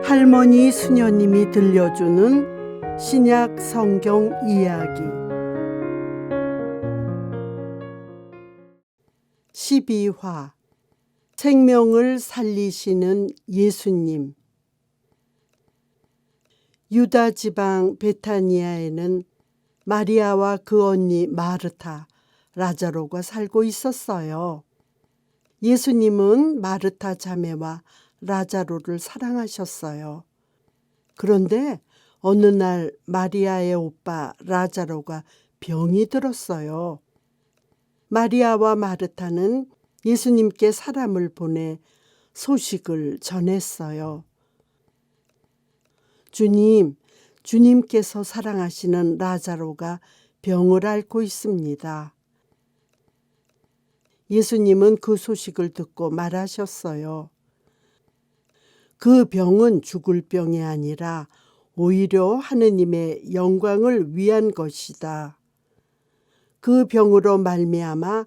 할머니 수녀님이 들려주는 신약 성경 이야기 12화 생명을 살리시는 예수님. 유다 지방 베타니아에는 마리아와 그 언니 마르타, 라자로가 살고 있었어요. 예수님은 마르타 자매와 라자로를 사랑하셨어요. 그런데 어느 날 마리아의 오빠 라자로가 병이 들었어요. 마리아와 마르타는 예수님께 사람을 보내 소식을 전했어요. 주님, 주님께서 사랑하시는 라자로가 병을 앓고 있습니다. 예수님은 그 소식을 듣고 말하셨어요. 그 병은 죽을 병이 아니라 오히려 하느님의 영광을 위한 것이다. 그 병으로 말미암아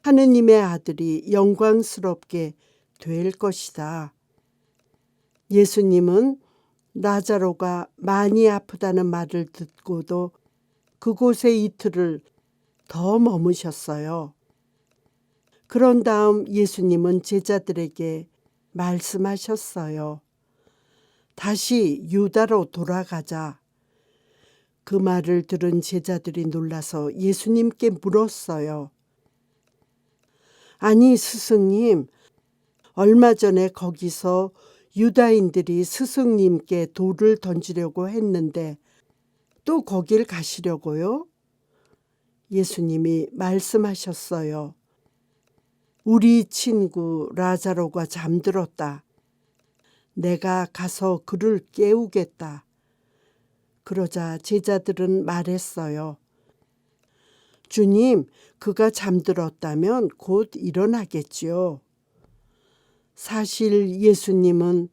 하느님의 아들이 영광스럽게 될 것이다. 예수님은 라자로가 많이 아프다는 말을 듣고도 그곳에 이틀을 더 머무셨어요. 그런 다음 예수님은 제자들에게 말씀하셨어요. 다시 유다로 돌아가자. 그 말을 들은 제자들이 놀라서 예수님께 물었어요. 아니 스승님, 얼마 전에 거기서 유다인들이 스승님께 돌을 던지려고 했는데 또 거길 가시려고요? 예수님이 말씀하셨어요. 우리 친구 라자로가 잠들었다. 내가 가서 그를 깨우겠다. 그러자 제자들은 말했어요. 주님, 그가 잠들었다면 곧 일어나겠지요. 사실 예수님은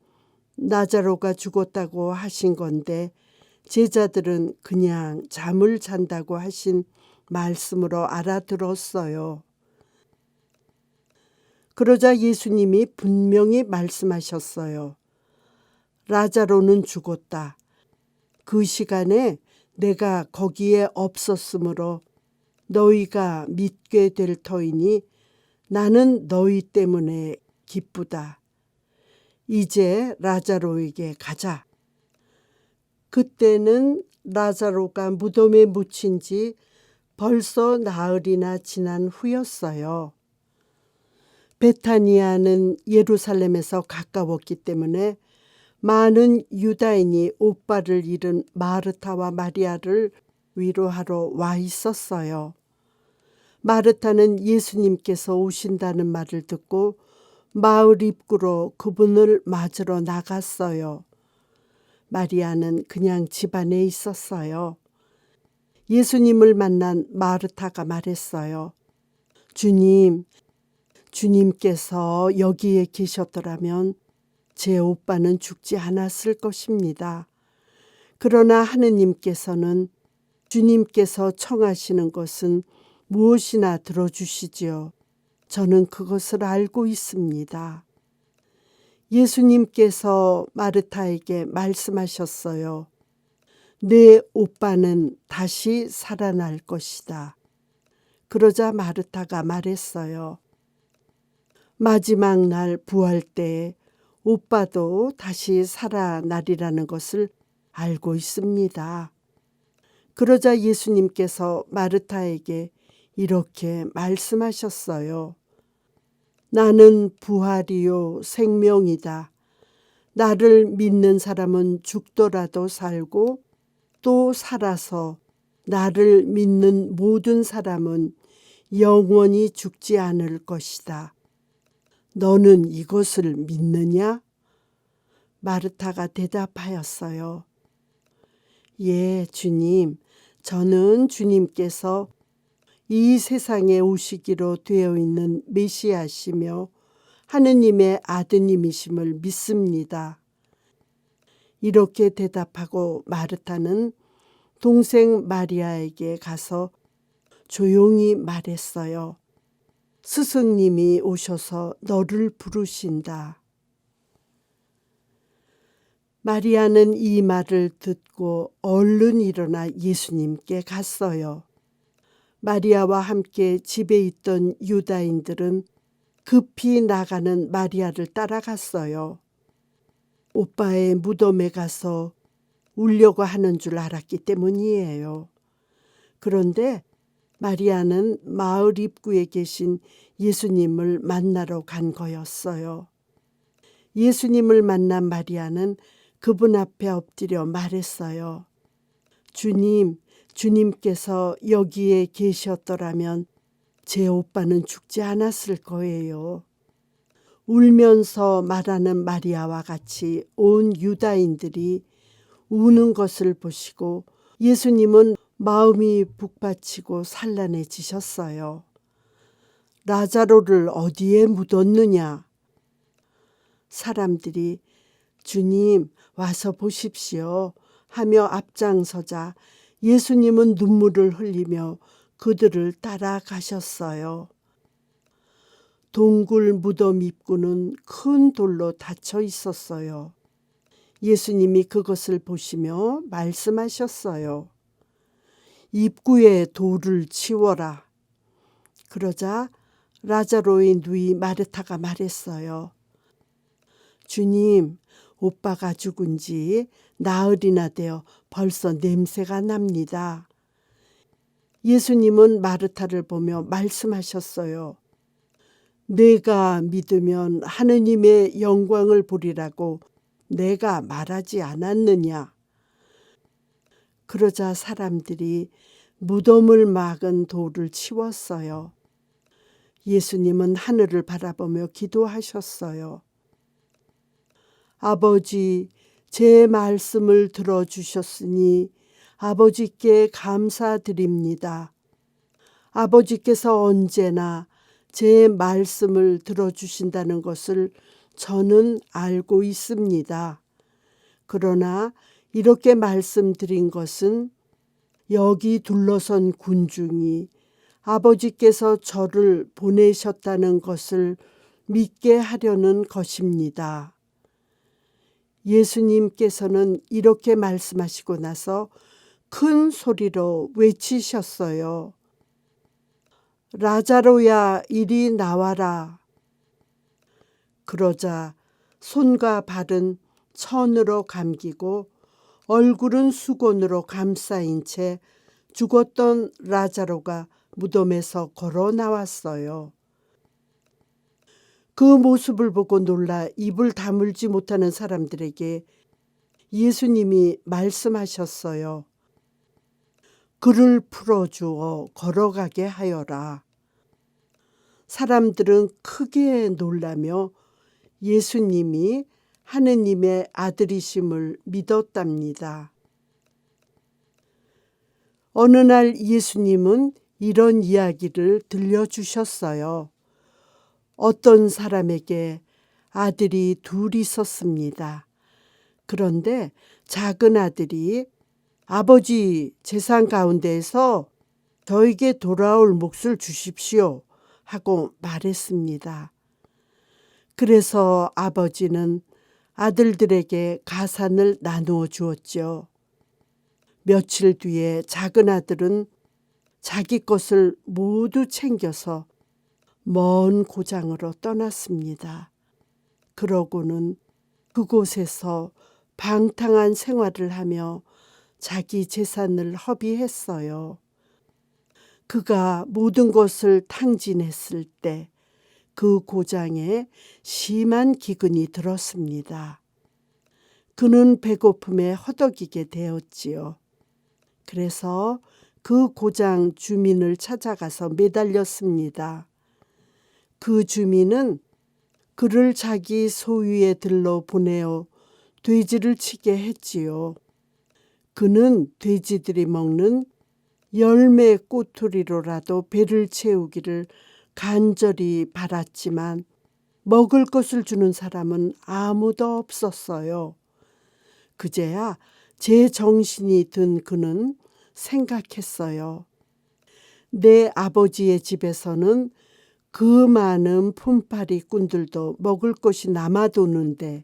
라자로가 죽었다고 하신 건데 제자들은 그냥 잠을 잔다고 하신 말씀으로 알아들었어요. 그러자 예수님이 분명히 말씀하셨어요. 라자로는 죽었다. 그 시간에 내가 거기에 없었으므로 너희가 믿게 될 터이니 나는 너희 때문에 기쁘다. 이제 라자로에게 가자. 그때는 라자로가 무덤에 묻힌 지 벌써 나흘이나 지난 후였어요. 베타니아는 예루살렘에서 가까웠기 때문에 많은 유다인이 오빠를 잃은 마르타와 마리아를 위로하러 와 있었어요. 마르타는 예수님께서 오신다는 말을 듣고 마을 입구로 그분을 맞으러 나갔어요. 마리아는 그냥 집 안에 있었어요. 예수님을 만난 마르타가 말했어요. 주님, 주님께서 여기에 계셨더라면 제 오빠는 죽지 않았을 것입니다. 그러나 하느님께서는 주님께서 청하시는 것은 무엇이나 들어주시지요. 저는 그것을 알고 있습니다. 예수님께서 마르타에게 말씀하셨어요. 내 오빠는 다시 살아날 것이다. 그러자 마르타가 말했어요. 마지막 날 부활 때에 오빠도 다시 살아나리라는 것을 알고 있습니다. 그러자 예수님께서 마르타에게 이렇게 말씀하셨어요. 나는 부활이요 생명이다. 나를 믿는 사람은 죽더라도 살고 또 살아서 나를 믿는 모든 사람은 영원히 죽지 않을 것이다. 너는 이것을 믿느냐? 마르타가 대답하였어요. 예, 주님. 저는 주님께서 이 세상에 오시기로 되어 있는 메시아시며 하느님의 아드님이심을 믿습니다. 이렇게 대답하고 마르타는 동생 마리아에게 가서 조용히 말했어요. 스승님이 오셔서 너를 부르신다. 마리아는 이 말을 듣고 얼른 일어나 예수님께 갔어요. 마리아와 함께 집에 있던 유다인들은 급히 나가는 마리아를 따라갔어요. 오빠의 무덤에 가서 울려고 하는 줄 알았기 때문이에요. 그런데 마리아는 마을 입구에 계신 예수님을 만나러 간 거였어요. 예수님을 만난 마리아는 그분 앞에 엎드려 말했어요. 주님, 주님께서 여기에 계셨더라면 제 오빠는 죽지 않았을 거예요. 울면서 말하는 마리아와 같이 온 유다인들이 우는 것을 보시고 예수님은 마음이 북받치고 산란해지셨어요. 라자로를 어디에 묻었느냐? 사람들이 주님 와서 보십시오 하며 앞장서자 예수님은 눈물을 흘리며 그들을 따라가셨어요. 동굴 무덤 입구는 큰 돌로 닫혀 있었어요. 예수님이 그것을 보시며 말씀하셨어요. 입구에 돌을 치워라. 그러자 라자로의 누이 마르타가 말했어요. 주님, 오빠가 죽은 지 나흘이나 되어 벌써 냄새가 납니다. 예수님은 마르타를 보며 말씀하셨어요. 내가 믿으면 하느님의 영광을 보리라고 내가 말하지 않았느냐. 그러자 사람들이 무덤을 막은 돌을 치웠어요. 예수님은 하늘을 바라보며 기도하셨어요. 아버지, 제 말씀을 들어주셨으니 아버지께 감사드립니다. 아버지께서 언제나 제 말씀을 들어주신다는 것을 저는 알고 있습니다. 그러나 이렇게 말씀드린 것은 여기 둘러선 군중이 아버지께서 저를 보내셨다는 것을 믿게 하려는 것입니다. 예수님께서는 이렇게 말씀하시고 나서 큰 소리로 외치셨어요. 라자로야, 이리 나와라. 그러자 손과 발은 천으로 감기고 얼굴은 수건으로 감싸인 채 죽었던 라자로가 무덤에서 걸어 나왔어요. 그 모습을 보고 놀라 입을 다물지 못하는 사람들에게 예수님이 말씀하셨어요. 그를 풀어주어 걸어가게 하여라. 사람들은 크게 놀라며 예수님이 하느님의 아들이심을 믿었답니다. 어느 날 예수님은 이런 이야기를 들려주셨어요. 어떤 사람에게 아들이 둘 있었습니다. 그런데 작은 아들이 아버지 재산 가운데에서 저에게 돌아올 몫을 주십시오 하고 말했습니다. 그래서 아버지는 아들들에게 가산을 나누어 주었죠. 며칠 뒤에 작은 아들은 자기 것을 모두 챙겨서 먼 고장으로 떠났습니다. 그러고는 그곳에서 방탕한 생활을 하며 자기 재산을 허비했어요. 그가 모든 것을 탕진했을 때 그 고장에 심한 기근이 들었습니다. 그는 배고픔에 허덕이게 되었지요. 그래서 그 고장 주민을 찾아가서 매달렸습니다. 그 주민은 그를 자기 소유의 들로 보내어 돼지를 치게 했지요. 그는 돼지들이 먹는 열매 꼬투리로라도 배를 채우기를 간절히 바랐지만 먹을 것을 주는 사람은 아무도 없었어요. 그제야 제 정신이 든 그는 생각했어요. 내 아버지의 집에서는 그 많은 품팔이꾼들도 먹을 것이 남아도는데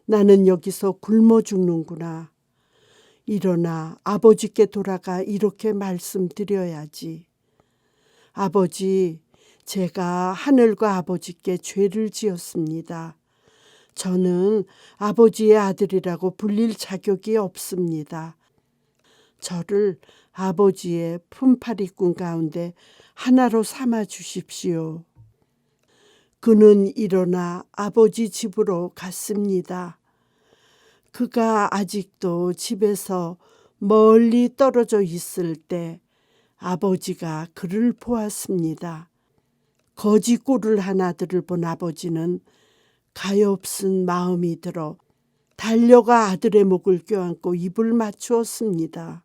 나는 여기서 굶어 죽는구나. 일어나 아버지께 돌아가 이렇게 말씀드려야지. 아버지, 제가 하늘과 아버지께 죄를 지었습니다. 저는 아버지의 아들이라고 불릴 자격이 없습니다. 저를 아버지의 품팔이꾼 가운데 하나로 삼아 주십시오. 그는 일어나 아버지 집으로 갔습니다. 그가 아직도 집에서 멀리 떨어져 있을 때 아버지가 그를 보았습니다. 거지 꼴을 한 아들을 본 아버지는 가엾은 마음이 들어 달려가 아들의 목을 껴안고 입을 맞추었습니다.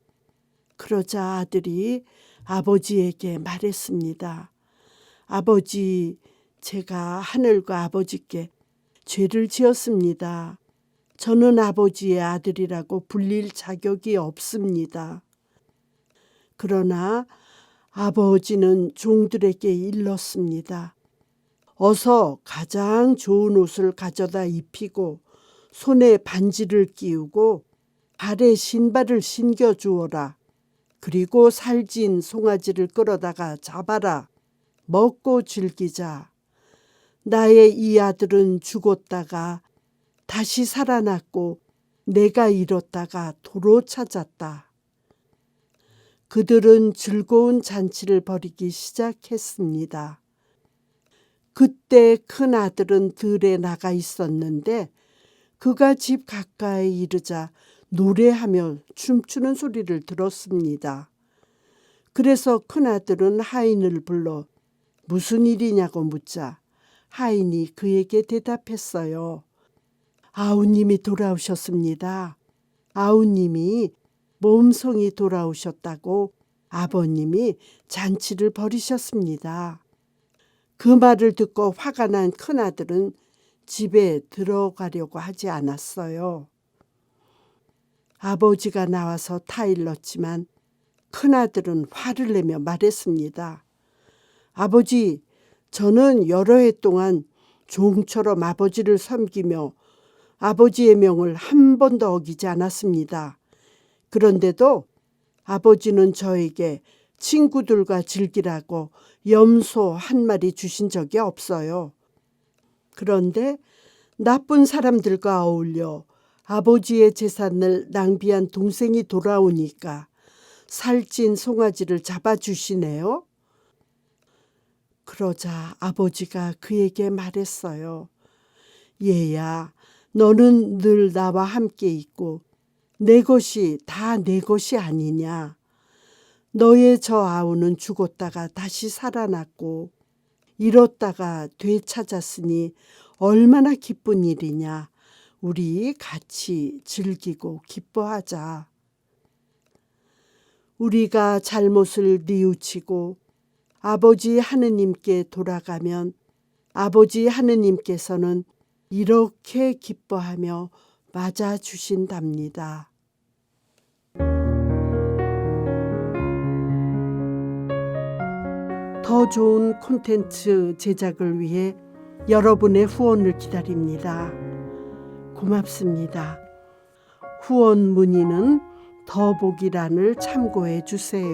그러자 아들이 아버지에게 말했습니다. 아버지, 제가 하늘과 아버지께 죄를 지었습니다. 저는 아버지의 아들이라고 불릴 자격이 없습니다. 그러나 아버지는 종들에게 일렀습니다. 어서 가장 좋은 옷을 가져다 입히고 손에 반지를 끼우고 발에 신발을 신겨 주어라. 그리고 살찐 송아지를 끌어다가 잡아라. 먹고 즐기자. 나의 이 아들은 죽었다가 다시 살아났고 내가 잃었다가 도로 찾았다. 그들은 즐거운 잔치를 벌이기 시작했습니다. 그때 큰 아들은 들에 나가 있었는데 그가 집 가까이 이르자 노래하며 춤추는 소리를 들었습니다. 그래서 큰 아들은 하인을 불러 무슨 일이냐고 묻자 하인이 그에게 대답했어요. 아우님이 돌아오셨습니다. 아우님이 몸성이 돌아오셨다고 아버님이 잔치를 벌이셨습니다. 그 말을 듣고 화가 난 큰아들은 집에 들어가려고 하지 않았어요. 아버지가 나와서 타일렀지만 큰아들은 화를 내며 말했습니다. 아버지, 저는 여러 해 동안 종처럼 아버지를 섬기며 아버지의 명을 한 번도 어기지 않았습니다. 그런데도 아버지는 저에게 친구들과 즐기라고 염소 한 마리 주신 적이 없어요. 그런데 나쁜 사람들과 어울려 아버지의 재산을 낭비한 동생이 돌아오니까 살찐 송아지를 잡아주시네요. 그러자 아버지가 그에게 말했어요. 얘야, 너는 늘 나와 함께 있고 내 것이 다 내 것이 아니냐. 너의 저 아우는 죽었다가 다시 살아났고 잃었다가 되찾았으니 얼마나 기쁜 일이냐. 우리 같이 즐기고 기뻐하자. 우리가 잘못을 뉘우치고 아버지 하느님께 돌아가면 아버지 하느님께서는 이렇게 기뻐하며 맞아주신답니다. 더 좋은 콘텐츠 제작을 위해 여러분의 후원을 기다립니다. 고맙습니다. 후원 문의는 더보기란을 참고해 주세요.